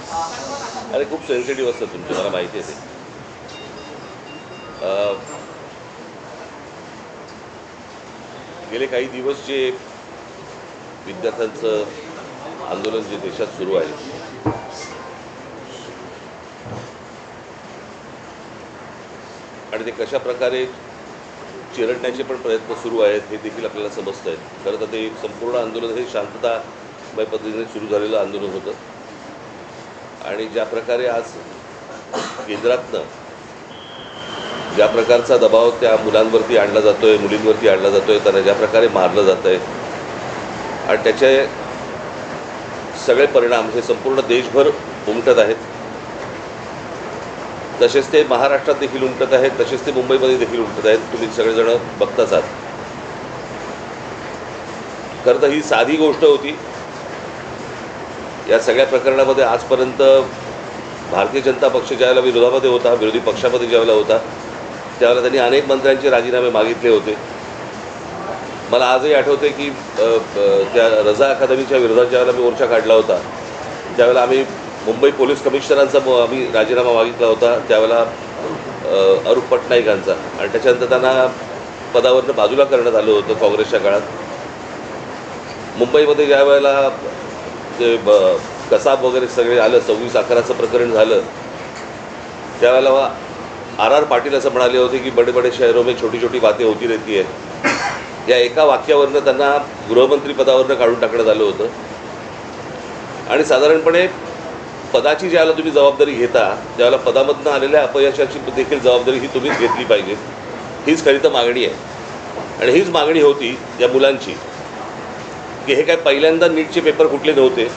अरे खूप सेन्सिटिव्ह असतं तुमचं, मला माहिती आहे ते. गेले काही दिवस जे विद्यार्थ्यांचं आंदोलन जे देशात सुरू आहे, आणि ते कशा प्रकारे चिरडण्याचे पण प्रयत्न सुरू आहेत हे देखील आपल्याला समजतं आहे. खरं तर ते संपूर्ण आंदोलन हे शांततामय पद्धतीने सुरू झालेलं आंदोलन होतं, आणि ज्या प्रकारे आज केंद्रातनं ज्या प्रकारचा दबाव त्या मुलांवरती आणला जातो आहे, मुलींवरती आणला जातो आहे, त्यांना ज्या प्रकारे मारलं जातं आहे, आणि त्याचे सगळे परिणाम हे संपूर्ण देशभर उमटत आहेत. तसेच ते महाराष्ट्रात देखील उमटत आहेत, तसेच ते मुंबईमध्ये देखील उमटत आहेत. तुम्ही सगळेजण बघताच आहात. खरं तर ही साधी गोष्ट होती. या सगळ्या प्रकरणामध्ये आजपर्यंत भारतीय जनता पक्ष ज्यावेळेला विरोधामध्ये होता, विरोधी पक्षामध्ये ज्यावेळेला होता, त्यावेळेला त्यांनी अनेक मंत्र्यांचे राजीनामे मागितले होते. मला आजही आठवते की त्या रजा अकादमीच्या विरोधात ज्यावेळेला मी मोर्चा काढला होता, त्यावेळेला आम्ही मुंबई पोलीस कमिशनरांचा आम्ही राजीनामा मागितला होता, त्यावेळेला अरूप पटनाईकांचा, आणि त्याच्यानंतर त्यांना पदावरनं बाजूला करण्यात आलं होतं काँग्रेसच्या काळात. मुंबईमध्ये ज्या वेळेला ते कसाब वगैरे सगळे आलं, 26/11चं प्रकरण झालं, त्यावेळेला आर पाटील असं म्हणाले होते की बडे बडे शहरों में छोटी छोटी बातें होती रहती है. या एका वाक्यावरनं त्यांना गृहमंत्री पदावरनं काढून टाकण्यात आलं होतं. आणि साधारणपणे पदाची ज्यावेळेला तुम्ही जबाबदारी घेता, त्यावेळेला पदामधनं आलेल्या अपयशाची देखील जबाबदारी ही तुम्हीच घेतली पाहिजे. हीच खरी तर मागणी आहे. आणि हीच मागणी होती या मुलांची की हे काय पहिल्यांदा नीटचे पेपर फुटले नव्हते.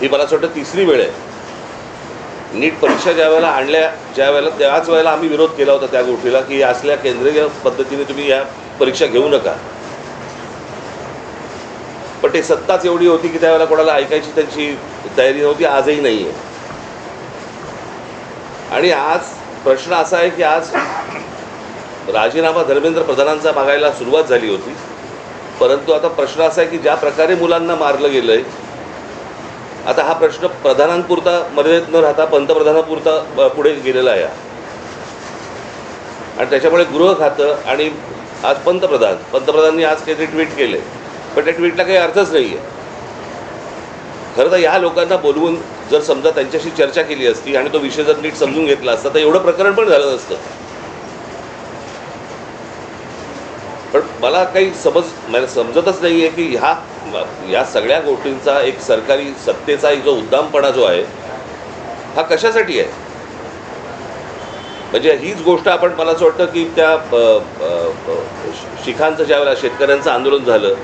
ही मला असं वाटतं तिसरी वेळ आहे. नीट परीक्षा ज्या वेळेला आणल्या, त्याच वेळेला आम्ही विरोध केला होता त्या गोष्टीला की असल्या केंद्रीय पद्धतीने तुम्ही या परीक्षा घेऊ नका. पण ते सत्ताच एवढी होती की त्यावेळेला कोणाला ऐकायची त्यांची तयारी नव्हती. आजही नाही आहे. आणि आज प्रश्न असा आहे की आज राजीनामा धर्मेंद्र प्रधानांचा मागायला सुरुवात झाली होती, परंतु आता प्रश्न असा आहे की ज्या प्रकारे मुलांना मारलं गेलं आहे, आता हा प्रश्न प्रधानांपुरता मर्यादित न राहता पंतप्रधानापुरता पुढे गेलेला आहे. आणि त्याच्यामुळे गृह खातं आणि आज पंतप्रधानांनी आज काहीतरी ट्विट केले, पण त्या ट्विटला काही अर्थच नाही आहे. खरं तर या लोकांना बोलवून जर समजा त्यांच्याशी चर्चा केली असती आणि तो विषय जर नीट समजून घेतला असता तर एवढं प्रकरण पण झालं नसतं. पण मला काही समजतच नाही आहे की या सगळ्या गोष्टींचा एक सरकारी सत्तेचा जो उद्दामपणा जो आहे हा कशासाठी आहे. म्हणजे हीच गोष्ट आपण, मला असं वाटतं की त्या शिखांचं ज्यावेळेला शेतकऱ्यांचं आंदोलन झालं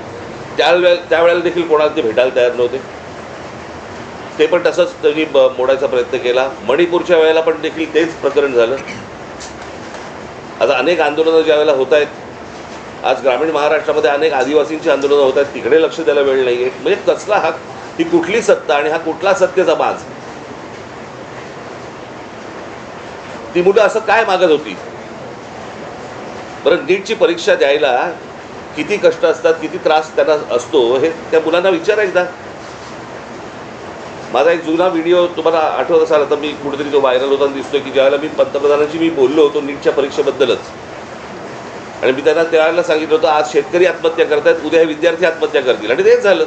त्यावेळेला देखील कोणाला ते भेटायला तयार नव्हते. ते पण तसंच त्यांनी मोडायचा प्रयत्न केला. मणिपूरच्या वेळेला पण देखील तेच प्रकरण झालं. आता अनेक आंदोलनं ज्यावेळेला होत आहेत, आज ग्रामीण महाराष्ट्रामध्ये अनेक आदिवासींची आंदोलनं होत आहेत, तिकडे लक्ष द्यायला वेळ नाही आहे. म्हणजे कसला ही कुठली सत्ता आणि हा कुठला सत्तेचा बाज. ती मुलं असं काय मागत होती बरं? नीटची परीक्षा द्यायला किती कष्ट असतात, किती त्रास त्यांना असतो हे त्या मुलांना विचारायचा. माझा एक जुना व्हिडिओ तुम्हाला आठवत असाल, आता मी कुठेतरी तो व्हायरल होताना दिसतोय की ज्यावेळेला मी पंतप्रधानांशी बोललो होतो नीटच्या परीक्षेबद्दलच, आणि मी त्यांना त्यावेळेला सांगितलं होतं आज शेतकरी आत्महत्या करतायत, उद्या हे विद्यार्थी आत्महत्या करतील, आणि तेच झालं.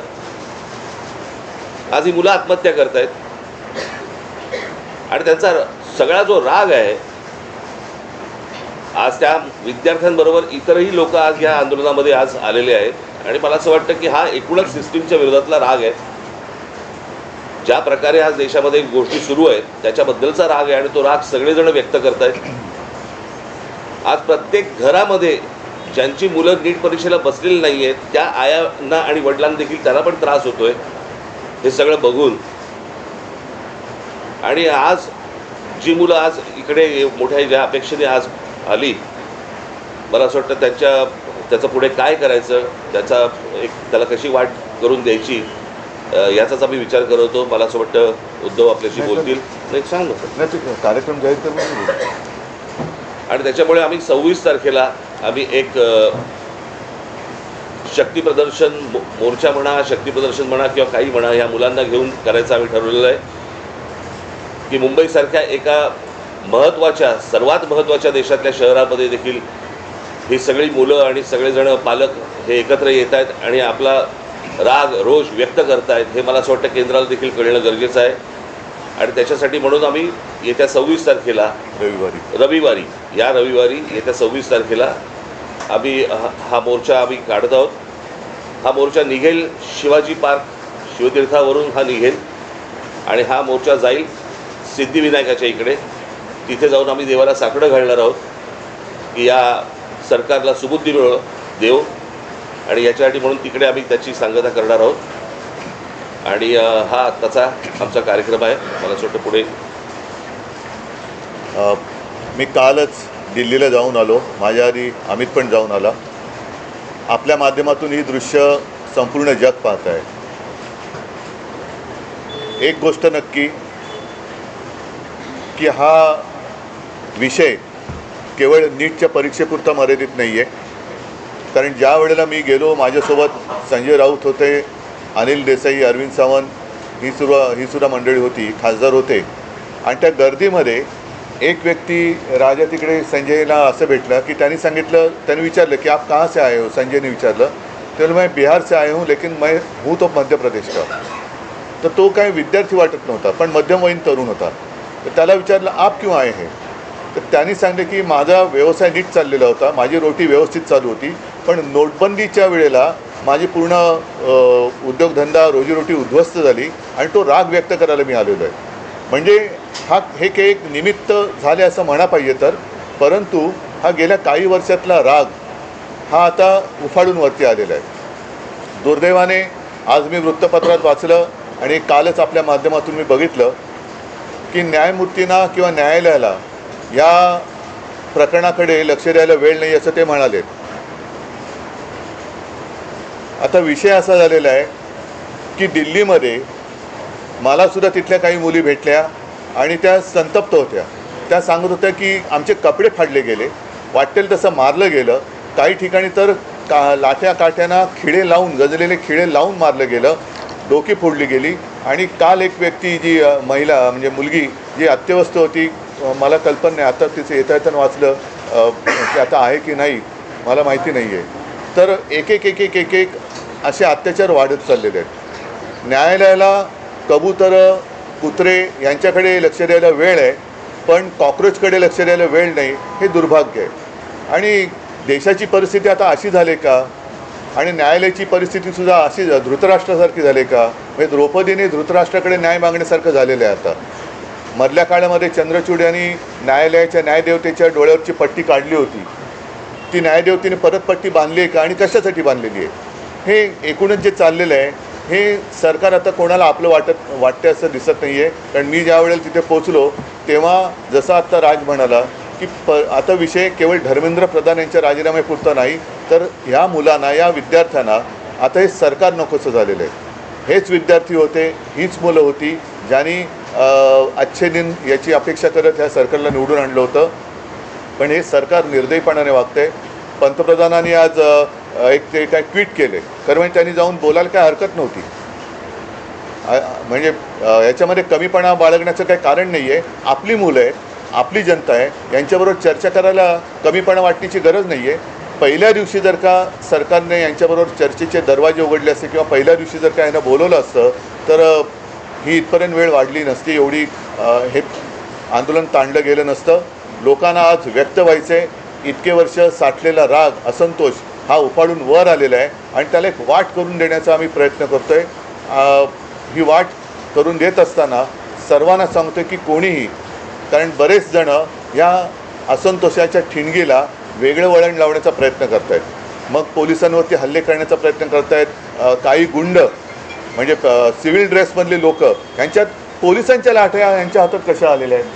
आज ही मुलं आत्महत्या करतायत. आणि त्यांचा सगळा जो राग आहे, आज त्या विद्यार्थ्यांबरोबर इतरही लोक आज या आंदोलनामध्ये आज आलेले आहेत. आणि मला असं वाटतं की हा एकूणच सिस्टीमच्या विरोधातला राग आहे. ज्या प्रकारे आज देशामध्ये गोष्टी सुरू आहेत त्याच्याबद्दलचा राग आहे, आणि तो राग सगळेजण व्यक्त करत आहेत. आज प्रत्येक घरामध्ये ज्यांची मुलं नीट परीक्षेला बसलेली नाही आहेत त्या आयांना आणि वडिलांना देखील त्यांना पण त्रास होतोय हे सगळं बघून. आणि आज जी मुलं आज इकडे मोठ्या ज्या अपेक्षेने आज आली, मला असं वाटतं त्याचं पुढे काय करायचं, त्याला कशी वाट करून द्यायची याचाच आम्ही विचार करत होतो. मला असं वाटतं उद्धव आपल्याशी बोलतील. नाही सांग कार्यक्रम जाहीर करून, आणि त्याच्यामुळे आम्ही 26 तारखेला आम्ही एक शक्ती प्रदर्शन मोर्चा म्हणा, शक्ती प्रदर्शन म्हणा किंवा काही म्हणा, ह्या मुलांना घेऊन करायचं आम्ही ठरवलेलं आहे की मुंबईसारख्या एका महत्त्वाच्या, सर्वात महत्त्वाच्या देशातल्या शहरामध्ये देखील ही सगळी मुलं आणि सगळेजण पालक हे एकत्र येत आहेत आणि आपला राग रोष व्यक्त करत आहेत, हे मला असं वाटतं केंद्राला देखील कळणं गरजेचं आहे. आणि त्याच्यासाठी म्हणून आम्ही येत्या 26 तारखेला रविवारी येत्या 26 तारखेला आम्ही हा मोर्चा आम्ही काढत आहोत. हा मोर्चा निघेल शिवाजी पार्क, शिवतीर्थावरून हा निघेल आणि हा मोर्चा जाईल सिद्धिविनायकाच्या इकडे. तिथे जाऊन आम्ही देवाला साकडं घालणार आहोत की या सरकारला सुबुद्धी देव, आणि याच्यासाठी म्हणून तिकडे आम्ही त्याची सांगता करणार आहोत. आणि हा आत्ताचा आमचा कार्यक्रम आहे. मला असं वाटतं पुढे मी कालच दिल्लीला जाऊन आलो, माझ्या आधी अमित पण जाऊन आला. आपल्या माध्यमातून ही दृश्य संपूर्ण जग पाहत आहे. एक गोष्ट नक्की की हा विषय केवळ नीटच्या परीक्षेपुरता मर्यादित नाही आहे. कारण ज्या वेळेला मी गेलो, माझ्यासोबत संजय राऊत होते, अनिल देसाई, अरविंद सावंत ही सुद्धा मंडळी होती, खासदार होते. आणि त्या गर्दीमध्ये एक व्यक्ती राजा तिकडे संजयला असं भेटलं की त्यांनी विचारलं की आप कहाँ से आए हो. संजयने विचारलं, तर मैं बिहार से आया हूँ लेकिन मैं हूँ तो मध्य प्रदेश का. तर तो काही विद्यार्थी वाटत नव्हता, पण मध्यमवयीन तरुण होता. तर त्याला विचारलं आप क्यों आए हैं. तर त्यांनी सांगितलं की माझा व्यवसाय नीट चाललेला होता, माझी रोटी व्यवस्थित चालू होती, पण नोटबंदीच्या वेळेला माझी पूर्ण उद्योगधंदा, रोजीरोटी उद्ध्वस्त झाली आणि तो राग व्यक्त करायला मी आलेलो आहे. म्हणजे हे काही एक निमित्त झाले असं म्हणा पाहिजे तर, परंतु हा गेल्या काही वर्षातला राग हा आता उफाळून वरती आलेला आहे. दुर्दैवाने आज मी वृत्तपत्रात वाचलं आणि कालच आपल्या माध्यमातून मी बघितलं की न्यायमूर्तींना किंवा न्यायालयाला या प्रकरणाकडे लक्ष द्यायला वेळ नाही असं ते म्हणाले. आता विषय असा झालेला आहे की दिल्लीमध्ये मलासुद्धा तिथल्या काही मुली भेटल्या आणि त्या संतप्त होत्या. त्या सांगत होत्या की आमचे कपडे फाडले गेले, वाटेल तसं मारलं गेलं, काही ठिकाणी तर लाठ्या काठ्यांना खिळे लावून, गजलेले खिळे लावून मारलं गेलं, डोकी फोडली गेली. आणि काल एक व्यक्ती, जी महिला म्हणजे मुलगी जी अत्यवस्थ होती, मला कल्पना नाही, आता तिचं येता वाचलं की आता आहे की नाही मला माहिती नाही आहे. तर एक एक असे अत्याचार वाढत चाललेले आहेत. न्यायालयाला कबूतरं, कुत्रे यांच्याकडे लक्ष द्यायला वेळ आहे, पण कॉक्रोचकडे लक्ष द्यायला वेळ नाही, हे दुर्भाग्य आहे. आणि देशाची परिस्थिती आता अशी झाली का, आणि न्यायालयाची परिस्थितीसुद्धा अशी धृतराष्ट्रासारखी झाली का. म्हणजे द्रौपदीने धृतराष्ट्राकडे न्याय मागण्यासारखं झालेलं आहे. आता मधल्या काळामध्ये चंद्रचूड यांनी न्यायालयाच्या न्यायदेवतेच्या डोळ्यावरची पट्टी काढली होती, ती न्यायदेवतेने परत पट्टी बांधली आहे का आणि कशासाठी बांधलेली आहे. हे एकूणच जे चाललेलं आहे, हे सरकार आता कोणाला आपलं वाटते असं दिसत नाही आहे. कारण मी ज्या वेळेला तिथे पोचलो तेव्हा जसं आत्ता राज म्हणाला की आता विषय केवळ धर्मेंद्र प्रधान यांच्या राजीनाम्यापुरता नाही, तर ह्या मुलांना, या विद्यार्थ्यांना आता हे सरकार नकोसं झालेलं आहे. हेच विद्यार्थी होते, हीच मुलं होती ज्यांनी अच्छे दिन याची अपेक्षा करत ह्या सरकारला निवडून आणलं होतं. पण हे सरकार निर्दयीपणाने वागतं आहे. पंतप्रधानांनी आज ते काय ट्विट केले, खरं म्हणजे त्यांनी जाऊन बोलायला काय हरकत नव्हती. म्हणजे याच्यामध्ये कमीपणा बाळगण्याचं काही कारण नाही आहे. आपली मुलं आहे, आपली जनता आहे, यांच्याबरोबर चर्चा करायला कमीपणा वाटण्याची गरज नाही आहे. पहिल्या दिवशी जर का सरकारने यांच्याबरोबर चर्चेचे दरवाजे उघडले असते किंवा पहिल्या दिवशी जर का यांना बोलवलं असतं तर ही इथपर्यंत वेळ वाढली नसती, एवढी हे आंदोलन ताणलं गेलं नसतं. लोकांना आज व्यक्त व्हायचं आहे. इतके वर्ष साठलेला राग, असंतोष हा उफाळून वर आलेला आहे आणि त्याला एक वाट करून देण्याचा आम्ही प्रयत्न करतो आहे. ही वाट करून देत असताना सर्वांना सांगतो की कोणीही, कारण बरेच जणं या असंतोषाच्या ठिणगीला वेगळं वळण लावण्याचा प्रयत्न करत आहेत. मग पोलिसांवरती हल्ले करण्याचा प्रयत्न करत आहेत. काही गुंड म्हणजे सिव्हिल ड्रेसमधले लोक, यांच्यात पोलिसांच्या लाठ्या यांच्या हातात कशा आलेल्या आहेत.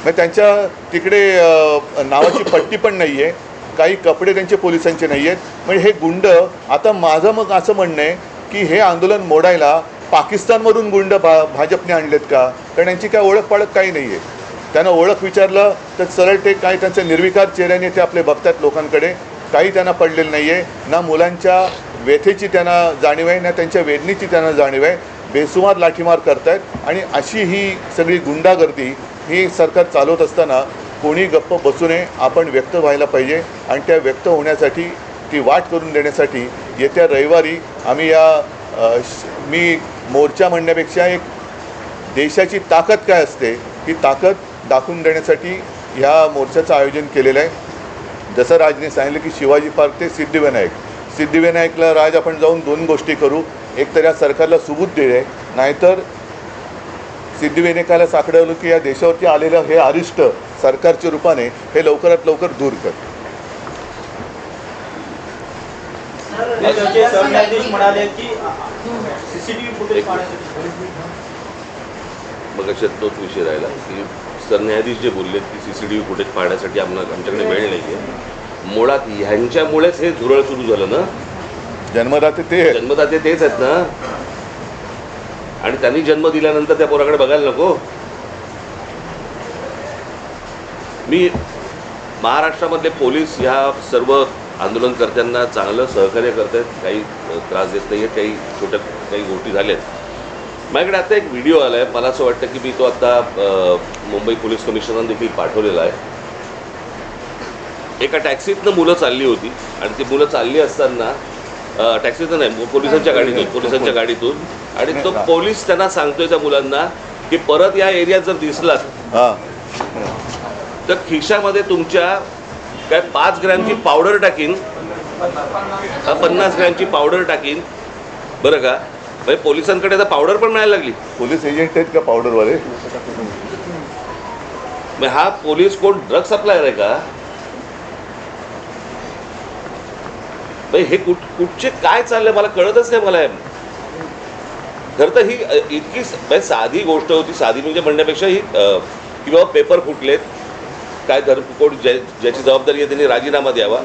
मग त्यांच्या तिकडे नावाची पट्टी पण नाही आहे, काही कपडे त्यांचे पोलिसांचे नाही आहेत. म्हणजे हे गुंड, आता माझं मग असं म्हणणं आहे की हे आंदोलन मोडायला पाकिस्तानमधून गुंड भाजपने आणलेत का. कारण यांची काय ओळख पाळख काही नाही आहे. त्यांना ओळख विचारलं तर सरळ ते काय त्यांच्या निर्विकार चेहऱ्याने ते आपले बघतात लोकांकडे. काही त्यांना पडलेलं नाही आहे. ना मुलांच्या व्यथेची त्यांना जाणीव आहे ना त्यांच्या वेदनेची त्यांना जाणीव आहे. बेसुमार लाठीमार करतायत आणि अशी ही सगळी गुंडागर्दी ही सरकार चालवत असताना कोणी गप्प बसू नये. आपण व्यक्त व्हायला पाहिजे आणि त्या व्यक्त होण्यासाठी ती वाट करून देण्यासाठी येत्या रविवारी आम्ही मी मोर्चा म्हणण्यापेक्षा एक देशाची ताकद काय असते ही ताकद दाखवून देण्यासाठी ह्या मोर्चाचं आयोजन केलेलं आहे. जसं राजने सांगितलं की शिवाजी पार्क ते सिद्धिविनायकला राज आपण जाऊन 2 गोष्टी करू. एक तर या सरकारला सुबूत दिले, नाहीतर सिद्धिविनायकाला साकडवलं की या देशावरती आलेलं हे अरिष्ट सरकारच्या रूपाने हे लवकरात लवकर दूर कर. सरन्यायाधीश म्हणाले की सीसीटीव्ही फुटेज मग अशा तोच विषय राहिला की सरन्यायाधीश जे बोललेत की CCTV फुटेज पाहण्यासाठी आमच्याकडे वेळ नाही आहे. मुळात ह्यांच्यामुळेच हे झुरळ सुरू झालं ना. जन्मदाते ते जन्मदाते तेच आहेत ना. आणि त्यांनी जन्म दिल्यानंतर त्या पोराकडे बघायला नको. मी महाराष्ट्रामधले पोलीस ह्या सर्व आंदोलनकर्त्यांना चांगलं सहकार्य करत आहेत. काही त्रास देत नाही आहेत. काही गोष्टी झाल्यात. माझ्याकडे आता एक व्हिडिओ आला आहे. मला असं वाटतं की मी तो आता मुंबई पोलीस कमिशनरने देखील पाठवलेला आहे. एका टॅक्सीतनं मुलं चालली होती आणि ती मुलं चालली असताना टॅक्सीतनं नाही, पोलिसांच्या गाडीतून आणि तो पोलीस त्यांना सांगतोय त्या मुलांना की परत या एरियात जर दिसलात तर खिशामध्ये तुमच्या काय 5 ग्रॅमची पावडर टाकीन, 50 ग्रॅमची पावडर टाकीन बरं का. म्हणजे पोलिसांकडे आता पावडर पण मिळायला लागली. पोलीस एजंट आहेत का पावडरवाले? मग हा पोलीस कोण ड्रग सप्लायर आहे का? हे कुठचे काय चाललंय मला कळतच नाही. मला खरं तर ही इतकी साधी गोष्ट होती. साधी म्हणजे म्हणण्यापेक्षा ही की बाबा पेपर फुटलेत काय कोण ज्याची जबाबदारी आहे त्यांनी राजीनामा द्यावा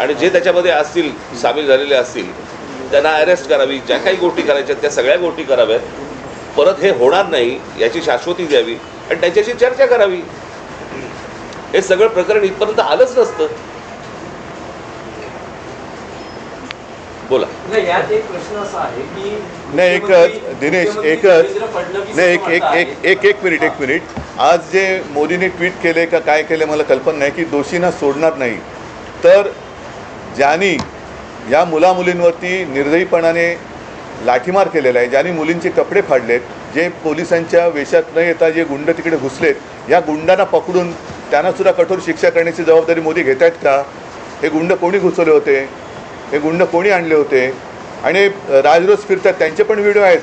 आणि जे त्याच्यामध्ये असतील सामील झालेले असतील त्यांना अरेस्ट करावी. ज्या काही गोष्टी करायच्या त्या सगळ्या गोष्टी कराव्यात. परत हे होणार नाही याची शाश्वती द्यावी आणि त्यांच्याशी चर्चा करावी. हे सगळं प्रकरण इथपर्यंत आलंच नसतं. बोला. यात एक प्रश्न असा आहे की नाही एकच दिनेश एकच नाही एक मिनिट आज जे मोदीने ट्विट केले का काय केले मला कल्पना नाही की दोषींना सोडणार नाही. तर ज्यांनी या मुलामुलींवरती निर्दयीपणाने लाठीमार केलेला आहे, ज्यांनी मुलींचे कपडे फाडलेत, जे पोलिसांच्या वेशात न येता जे गुंड तिकडे घुसलेत, या गुंडांना पकडून त्यांनासुद्धा कठोर शिक्षा करण्याची जबाबदारी मोदी घेत आहेत का? हे गुंड कोणी घुसवले होते? हे गुंड कोणी आणले होते? आणि राजरोज फिरतात त्यांचे पण व्हिडिओ आहेत.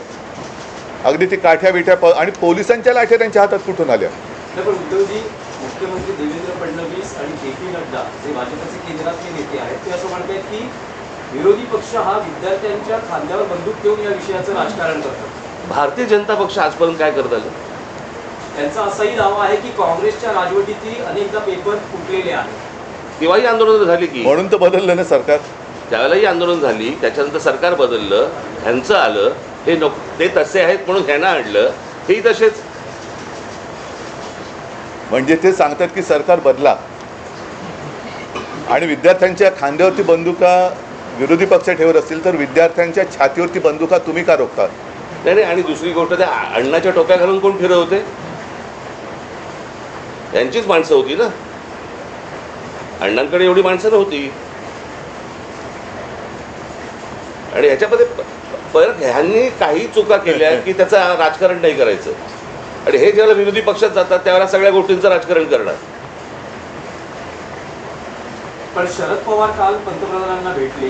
अगदी ती काठ्या बिठ्या आणि पोलिसांच्या लाठ्या त्यांच्या हातात कुठून आल्या? पण उद्धवजी, मुख्यमंत्री देवेंद्र फडणवीस आणि JP नड्डा जे भाजपचे केंद्रातले नेते आहेत ते असं म्हणतात की विरोधी पक्ष हा विद्यार्थ्यांच्या खांद्यावर बंदूक ठेवून या विषयाचं राजकारण करतात. भारतीय जनता पक्ष आजपर्यंत काय करत आलं? त्यांचा असाही दावा आहे की काँग्रेसच्या राजवटीतही अनेकदा पेपर फुटलेले आहेत. तेव्हाही आंदोलन झाली की. म्हणून तर बदललं ना सरकार. त्यावेळेलाही आंदोलन झाली, त्याच्यानंतर सरकार बदललं, ह्यांचं आलं. हे ते तसे आहेत म्हणून ह्यांना आणलं. हेही तसेच. म्हणजे ते सांगतात की सरकार बदला आणि विद्यार्थ्यांच्या खांद्यावरती बंदुका विरोधी पक्ष ठेवत असतील तर विद्यार्थ्यांच्या छातीवरती बंदुका तुम्ही का रोखतात? नाही. आणि दुसरी गोष्ट त्या अण्णाच्या टोप्या घालून कोण फिरत होते? यांचीच माणसं होती ना. अण्णांकडे एवढी माणसं नव्हती. आणि ह्याच्यामध्ये परत ह्यांनी काही चुका केल्या की त्याचं राजकारण नाही करायचं. आणि हे ज्यावेळेला विरोधी पक्षात जातात त्यावेळेला सगळ्या गोष्टींचं राजकारण करणार. पण शरद पवार काल पंतप्रधानांना भेटले.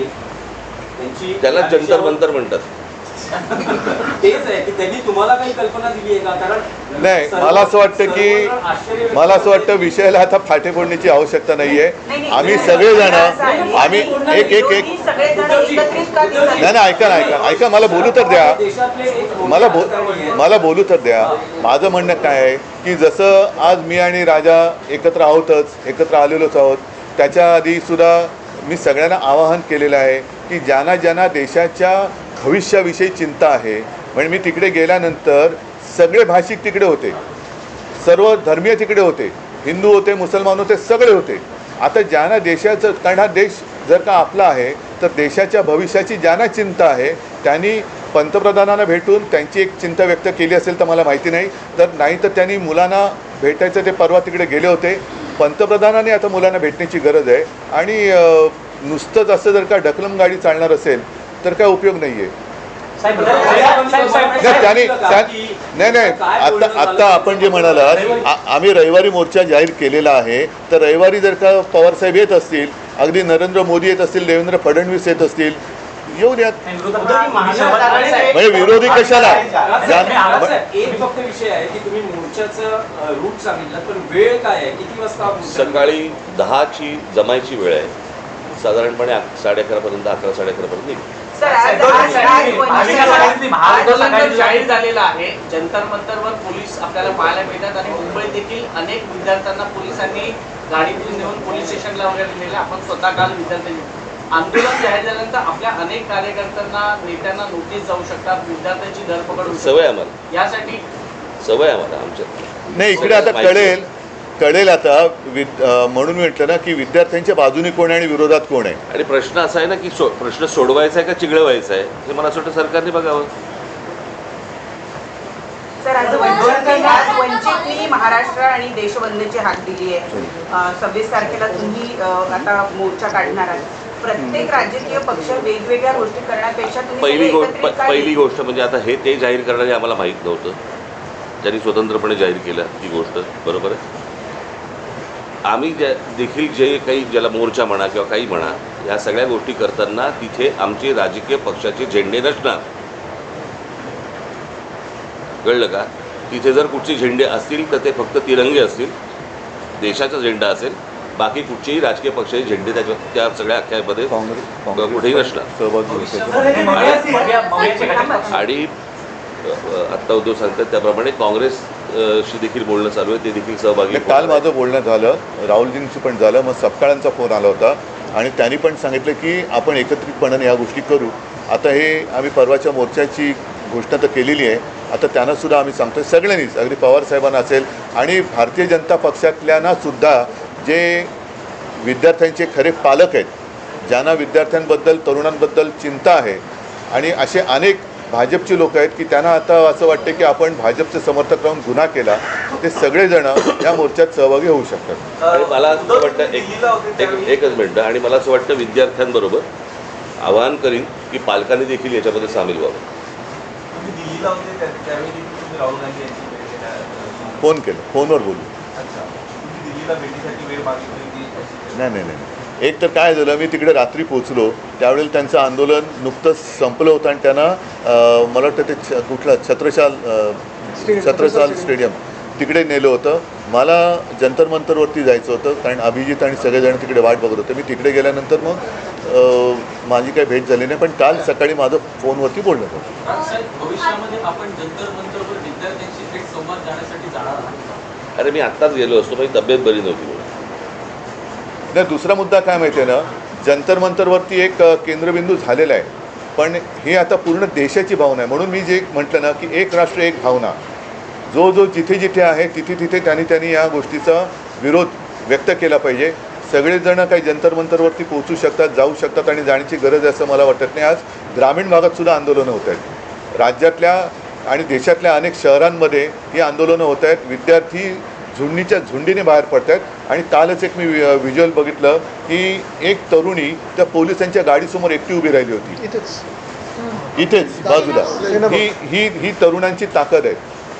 त्यांची त्याला जंतर मंतर म्हणतात. तेच आहे की त्यांनी तुम्हाला काही कल्पना दिली आहे का? कारण नाही, मला असं वाटतं विषयाला आता फाटे फोडण्याची आवश्यकता नाही आहे. आम्ही सगळेजण आम्ही ऐका मला बोलू तर द्या. मला बोलू तर द्या. माझं म्हणणं काय आहे की जसं आज मी आणि राजा एकत्र आलेलोच आहोत, त्याच्या आधीसुद्धा मी सगळ्यांना आवाहन केलेलं आहे की ज्यांना देशाच्या भविष्याविषयी चिंता आहे. म्हणजे मी तिकडे गेल्यानंतर सगळे भाषिक तिकडे होते, सर्व धर्मीय तिकडे होते, हिंदू होते, मुसलमान होते, सगळे होते. आता ज्यांना देशाचं, कारण हा देश जर का आपला आहे तर देशाच्या भविष्याची ज्यांना चिंता आहे त्यांनी पंतप्रधानांना भेटून त्यांची एक चिंता व्यक्त केली असेल तर मला माहिती नाही, तर नाही तर त्यांनी मुलांना भेटायचं, ते परवा तिकडे गेले होते. पंतप्रधानांनी आता मुलांना भेटण्याची गरज आहे. आणि नुसतंच असं जर का ढकलम गाडी चालणार असेल तर काय उपयोग नाही आहे. नाही आता आपण जे म्हणालात, आम्ही रविवारी मोर्चा जाहीर केलेला आहे, तर रविवारी जर का पवारसाहेब येत असतील, अगदी नरेंद्र मोदी येत असतील, देवेंद्र फडणवीस येत असतील, येऊ द्यात. म्हणजे विरोधी कशाला? एक फक्त विषय आहे की तुम्ही मोर्चाचं रूट सांगितलं, पण वेळ काय आहे, किती वाजता? सकाळी 10ची जमायची वेळ आहे, साधारणपणे 11:30 पर्यंत, 11, 11:30 पर्यंत निघू. आंदोलन जाहीर झालेलं आहे. जंतर मंतरवर पोलीस आपल्याला पाहायला मिळतात आणि मुंबईत देखील अनेक विद्यार्थ्यांना पोलिसांनी गाडीतून नेऊन पोलीस स्टेशनला वगैरे नेले. आपण स्वतः काल विद्यार्थ्यांनी आंदोलन जाहीर झाल्यानंतर आपल्या अनेक कार्यकर्त्यांना, नेत्यांना नोटीस जाऊ शकतात, विद्यार्थ्यांची धरपकड होऊ शकते. सवय आम्हाला, यासाठी सवय आम्हाला आमच्या. नाही, इकडे आता कळेल आता म्हणून म्हटलं ना की विद्यार्थ्यांच्या बाजूने कोण आहे आणि विरोधात कोण आहे. आणि प्रश्न असा आहे ना की प्रश्न सोडवायचा आहे का चिघळवायचा आहे, हे मला असं वाटतं सरकारने बघावं. सर, आज वंचितनी महाराष्ट्र आणि देशबंदची हाक दिली आहे. 26 तारखेला तुम्ही आता मोर्चा काढणार आहात. प्रत्येक राजकीय पक्ष वेगवेगळ्या गोष्टी करण्यापेक्षा पहिली गोष्ट म्हणजे आता हे ते जाहीर करणारे आम्हाला माहीत नव्हतं, ज्यांनी स्वतंत्रपणे जाहीर केलं ही गोष्ट, बरोबर आहे. आम्ही देखील जे काही, ज्याला मोर्चा म्हणा किंवा काही म्हणा, या सगळ्या गोष्टी करताना तिथे आमचे राजकीय पक्षाचे झेंडे नसणार, कळलं का? तिथे जर कुठचे झेंडे असतील तर ते फक्त तिरंगे असतील, देशाचा झेंडा असेल, बाकी कुठचेही राजकीय पक्षाचे झेंडे त्या सगळ्या अख्यामध्ये कुठेही नसणार. आणि आत्ता उद्धव सांगतात त्याप्रमाणे काँग्रेसशी देखील बोलणं चालू आहे, ते देखील सहभागी. काल माझं बोलणं झालं, राहुलजींशी पण झालं, मग सपकाळांचा फोन आला होता आणि त्यांनी पण सांगितलं की आपण एकत्रितपणाने या गोष्टी करू. आता हे आम्ही परवाच्या मोर्चाची घोषणा तर केलेली आहे, आता त्यांनासुद्धा आम्ही सांगतो सगळ्यांनीच, अगदी पवारसाहेबांना असेल आणि भारतीय जनता पक्षातल्यांनासुद्धा, जे विद्यार्थ्यांचे खरे पालक आहेत, ज्यांना विद्यार्थ्यांबद्दल, तरुणांबद्दल चिंता आहे, आणि असे अनेक भाजपची लोक आहेत की त्यांना आता असं वाटते की आपण भाजपचे समर्थक राहून गुन्हा केला, ते सगळेजण या मोर्चात सहभागी होऊ शकतात. आणि मला असं वाटतं एकच मिनटं, आणि मला असं वाटतं विद्यार्थ्यांबरोबर आवाहन करीन की पालकांनी देखील याच्यामध्ये सामील व्हावं. फोन केलं, फोनवर बोलू. नाही, एक तर काय झालं, मी तिकडे रात्री पोचलो त्यावेळेला त्यांचं आंदोलन नुकतंच संपलं होतं आणि त्यांना मला वाटतं ते कुठलं छत्रसाल स्टेडियम तिकडे नेलं होतं. मला जंतर मंतरवरती जायचं होतं कारण अभिजित आणि सगळेजण तिकडे वाट बघत होते. मी तिकडे गेल्यानंतर मग माझी काही भेट झाली नाही, पण काल सकाळी माझं फोनवरती बोलणं होतं. भविष्यामध्ये आपण जंतर मंतरवर विद्यार्थ्यांशी थेट संवाद जाण्यासाठी जाणार आहात? अरे मी आत्ताच गेलो असतो, माझी तब्येत बरी नव्हती. नाही, दुसरा मुद्दा काय माहिती आहे ना, जंतर मंतरवरती एक केंद्रबिंदू झालेला आहे, पण हे आता पूर्ण देशाची भावना आहे. म्हणून मी जे म्हटलं ना की एक राष्ट्र एक भावना, जो जिथे जिथे आहे तिथे त्यांनी या गोष्टीचा विरोध व्यक्त केला पाहिजे. सगळेजण काही जंतर मंतरवरती पोहोचू शकतात, जाऊ शकतात आणि जाण्याची गरज आहे असं मला वाटत नाही. आज ग्रामीण भागातसुद्धा आंदोलनं होत आहेत, राज्यातल्या आणि देशातल्या अनेक शहरांमध्ये ही आंदोलनं होत आहेत. विद्यार्थी झुंडीच्या झुंडीने बाहेर पडत आहेत. आणि कालच एक मी व्हिज्युअल बघितलं की एक तरुणी त्या पोलिसांच्या गाडीसमोर एकटी उभी राहिली होती, इथेच बाजूला. ही तरुणांची ताकद आहे.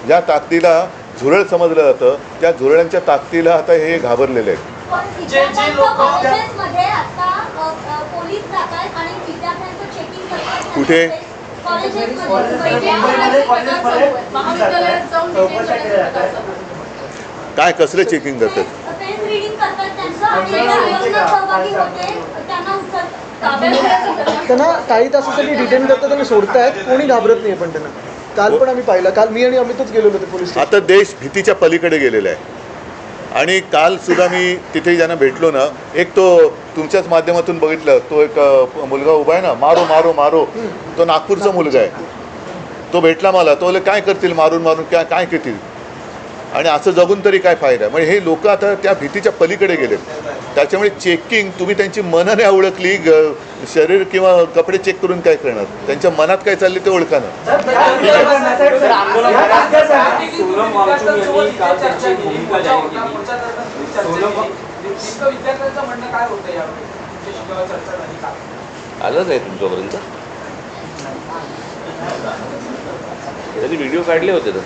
ज्या ताकदीला झुरळ समजलं जातं, त्या झुरळांच्या ताकदीला आता हे घाबरलेले आहेत. कुठे? काय कसले चेकिंग करतात? त्यांना काही तासासाठी डिटेन करतात आणि सोडतायत, कोणी घाबरत नाही. पण त्यांना काल पण आम्ही पाहिलं, काल मी आणि अमितच गेलेलो होते पोलीस. आता देश भीतीच्या पलीकडे गेलेला आहे. आणि कालसुद्धा मी तिथे ज्यांना भेटलो ना, एक तो तुमच्याच माध्यमातून बघितलं, तो एक मुलगा उभा आहे ना, मारो मारो मारो, तो नागपूरचा मुलगा आहे. तो भेटला मला, तो बोले काय करतील मारून मारून, काय करतील, आणि असं जगून तरी काय फायदा. म्हणजे हे लोक आता त्या भीतीच्या पलीकडे गेलेत. त्याच्यामुळे चेकिंग तुम्ही त्यांची मनं नाही ओळखली शरीर किंवा कपडे चेक करून काय करणार, त्यांच्या मनात काय चालले ते ओळखा ना. सोनम वांगचुक यांनी काल त्यांची भूमिका जाहीर केली. विद्यार्थ्यांचं म्हणणं काय होतं यावर चर्चा झाली का? आलं नाही तुमच्यापर्यंत? त्यांनी व्हिडिओ काढले होते ना.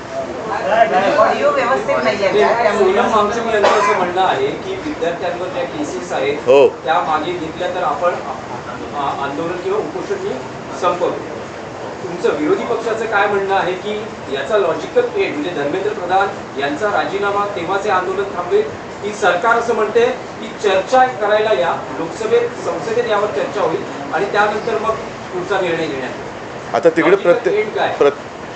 ऑडिओ व्यवस्थित नाही आहे. सोनम वांगचुक यांचं असं म्हणणं आहे की विद्यार्थ्यांवर ज्या केसेस आहेत हो. त्या मागे घेतल्या तर आपण आंदोलन किंवा उपोषण संपवतो. तुमचं विरोधी पक्षाचं काय म्हणणं आहे की याचा लॉजिकल एंड म्हणजे धर्मेंद्र प्रधान यांचा राजीनामा तेव्हाचे आंदोलन थांबेल, की सरकार असं म्हणते की चर्चा करायला या, लोकसभेत संसदेत यावर चर्चा होईल आणि त्यानंतर मग पुढचा निर्णय घेण्यात येईल. आता तिकडे Logical end काय?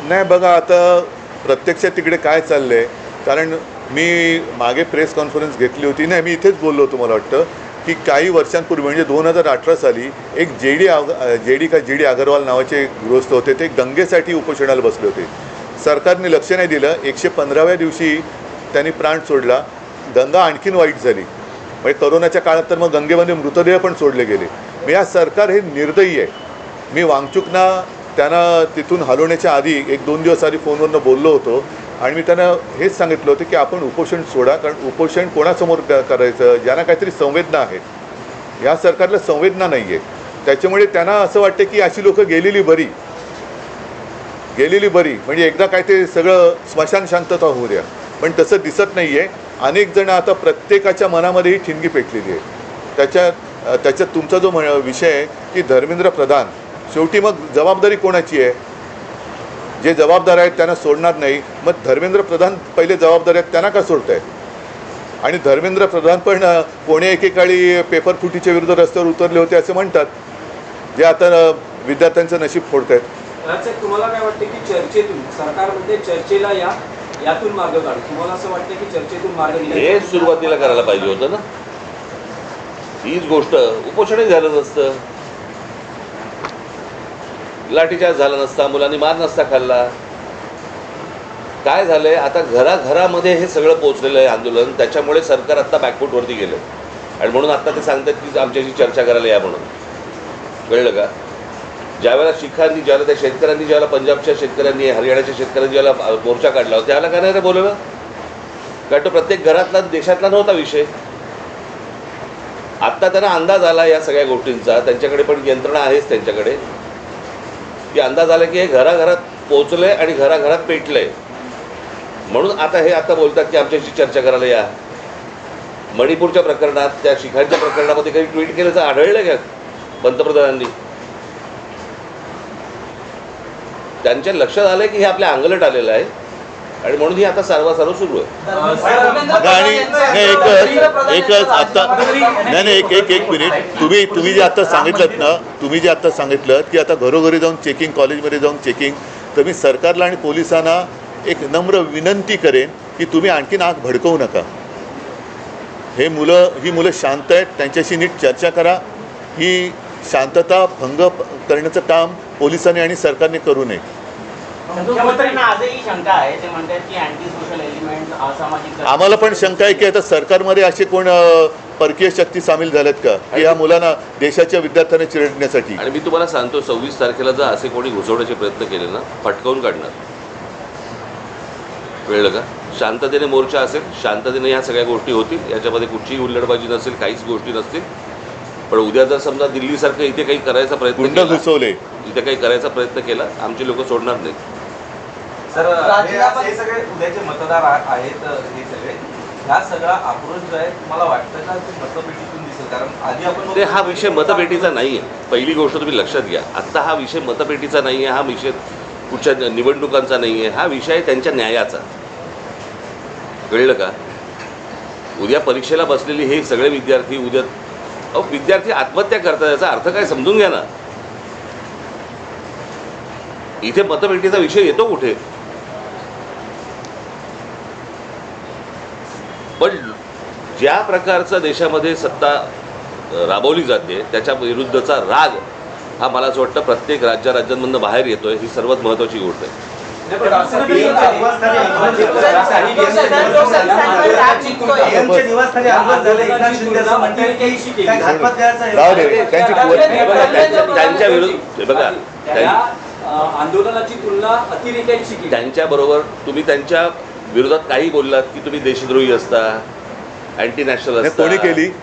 नाही बघा, आता प्रत्यक्षात तिकडे काय चाललंय, कारण मी मागे प्रेस कॉन्फरन्स घेतली होती ना, मी इथेच बोललो होतो, मला वाटतं की काही वर्षांपूर्वी म्हणजे 2018 साली एक जे डी अगरवाल नावाचे गृहस्थ होते, ते गंगेसाठी उपोषणाला बसले होते. सरकारने लक्ष नाही दिलं. 115व्या दिवशी त्यांनी प्राण सोडला. गंगा आणखीन वाईट झाली. म्हणजे करोनाच्या काळात तर मग गंगेमध्ये मृतदेह पण सोडले गेले. मी आज सरकार हे निर्दयी आहे. मी वांगचुकना त्यांना तिथून हलवण्याच्या आधी 1-2 दिवस आधी फोनवरनं बोललो होतो आणि मी त्यांना हेच सांगितलं होतं की आपण उपोषण सोडा, कारण उपोषण कोणासमोर करायचं, ज्यांना काहीतरी संवेदना आहेत. या सरकारला संवेदना नाही आहे. त्याच्यामुळे त्यांना असं वाटतं की अशी लोकं गेलेली बरी, म्हणजे एकदा काय ते सगळं स्मशान शांतता होऊ द्या. पण तसं दिसत नाही आहे. अनेक जण आता प्रत्येकाच्या मनामध्ये ही ठिणगी पेटलेली आहे. त्याच्यात तुमचा जो विषय आहे की धर्मेंद्र प्रधान, शेवटी मग जबाबदारी कोणाची आहे? जे जबाबदार आहेत त्यांना सोडणार नाही. मग धर्मेंद्र प्रधान पहिले जबाबदार आहेत, त्यांना का सोडत आहे? आणि धर्मेंद्र प्रधान पण कोणी एकेकाळी पेपर फुटीच्या विरुद्ध रस्त्यावर उतरले होते असं म्हणतात, जे आता विद्यार्थ्यांचं नशीब फोडत आहेत. तुम्हाला काय वाटतं की चर्चेतून, सरकारमध्ये चर्चेला या, यातून मार्ग काढू? तुम्हाला असं वाटतं की चर्चेतून मार्ग हे सुरुवातीला करायला पाहिजे होतं ना. हीच गोष्ट उपोषणही झालं नसतं, लाठीचार्ज झाला नसता, मुलांनी मार नसता खाल्ला. काय झालंय आता, घराघरामध्ये हे सगळं पोहोचलेलं आहे आंदोलन. त्याच्यामुळे सरकार आत्ता बॅकफूटवरती गेलं आणि म्हणून आत्ता ते सांगतात की आमच्याशी चर्चा करायला या म्हणून. कळलं का? ज्यावेळेला शिखांनी, ज्यावेळेला त्या शेतकऱ्यांनी, ज्यावेळेला पंजाबच्या शेतकऱ्यांनी, हरियाणाच्या शेतकऱ्यांनी ज्यावेळेला मोर्चा काढला होता, त्यावेळेला काय नाही बोलवलं? कारण तो प्रत्येक घरातला, देशातला नव्हता विषय. आत्ता त्यांना अंदाज आला या सगळ्या गोष्टींचा, त्यांच्याकडे पण यंत्रणा आहेच त्यांच्याकडे, की अंदाज आला की हे घराघरात पोचलंय आणि घराघरात पेटलंय. म्हणून आता हे बोलतात की आमच्याशी चर्चा करायला या. मणिपूरच्या प्रकरणात, त्या शिखांच्या प्रकरणामध्ये काही ट्विट केल्याचं आढळलं का पंतप्रधानांनी? त्यांच्या लक्षात आलंय की हे आपल्या अंगलट आलेलं आहे आणि म्हणून ही आता सारवासारव सुरू आहे. आणि एकच आता नाही एक मिनिट, तुम्ही जे आता सांगितलं ना, तुम्ही जे आता सांगितलं की आता घरोघरी जाऊन चेकिंग, कॉलेजमध्ये जाऊन चेकिंग, तर मी सरकारला आणि पोलिसांना एक नम्र विनंती करेन की तुम्ही आणखीन आग भडकवू नका. ही मुलं शांत आहेत, त्यांच्याशी नीट चर्चा करा. ही शांतता भंग करण्याचं काम पोलिसांनी आणि सरकारने करू नये. मुख्यमंत्र्यांना आजही शंका आहे, ते म्हणतात की अँटी सोशल एलिमेंट, असामाजिक. आम्हाला पण शंका आहे की आता सरकारमध्ये असे कोण परकीय शक्ती सामील झाल्यात का की या मुलांना, देशाच्या विद्यार्थ्यांना चिरडण्यासाठी? आणि मी तुम्हाला सांगतो, 26 तारखेला जर असे कोणी घुसवण्याचे प्रयत्न केले ना, फटकावून काढणार. कळलं का? शांततेने मोर्चा असेल, शांततेने ह्या सगळ्या गोष्टी होतील, याच्यामध्ये कुठचीही हुल्लडबाजी नसेल, काहीच गोष्टी नसतील. पण उद्या जर समजा दिल्लीसारखं इथे काही करायचा प्रयत्न गुंड केला, घुसवले, इथे काही करायचा प्रयत्न केला, आमची लोक सोडणार नाही. सर, हे सगळे उद्याचे मतदार आहेत, हे सगळे ह्या सगळा आक्रोश जो आहे, मला वाटतं का ते मतपेटीतून दिसेल? कारण आधी आपण ते हा विषय मतपेटीचा नाही आहे. पहिली गोष्ट तुम्ही लक्षात घ्या, आत्ता हा विषय मतपेटीचा नाही आहे, हा विषय कुठच्या निवडणुकांचा नाही आहे, हा विषय त्यांच्या न्यायाचा. कळलं का? उद्या परीक्षेला बसलेले हे सगळे विद्यार्थी, उद्या विद्यार्थी आत्महत्या करतात, याचा अर्थ काय समजून घ्या ना. इथे मतपेटीचा विषय येतो कुठे? पण ज्या प्रकारचा देशामध्ये सत्ता राबवली जाते त्याच्या विरुद्धचा राग हा मला असं वाटतं प्रत्येक राज्यांमधून बाहेर येतोय. ही सर्वात महत्त्वाची गोष्ट आहे. नाही, पण राष्ट्रपती निवासस्थानी राग निघतोय. निवासस्थानी आंदोलन झालं, एकनाथ शिंदे असं म्हणतात की काय घातपात द्यायचा आहे. जाऊ दे त्यांची कुवत त्यांच्या विरुद्ध बघा त्या आंदोलनाची तुलना अतिरेक्यांशी केली. त्यांच्या बरोबर तुम्ही त्यांच्या विरोधात काही बोललात की तुम्ही देशद्रोही असता, अँटी नॅशनल असता.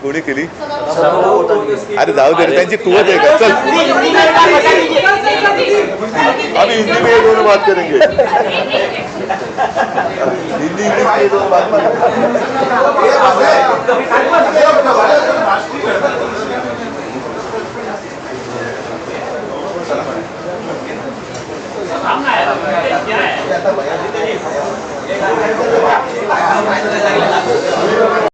कोणी केली सभागृह होतच की- अरे जाऊ दे रे, त्यांची कुवत आहे का? चल अभी हिंदी में ये दोनों बात करेंगे हिंदी इंग्लिश में ये दोनों बात क्या है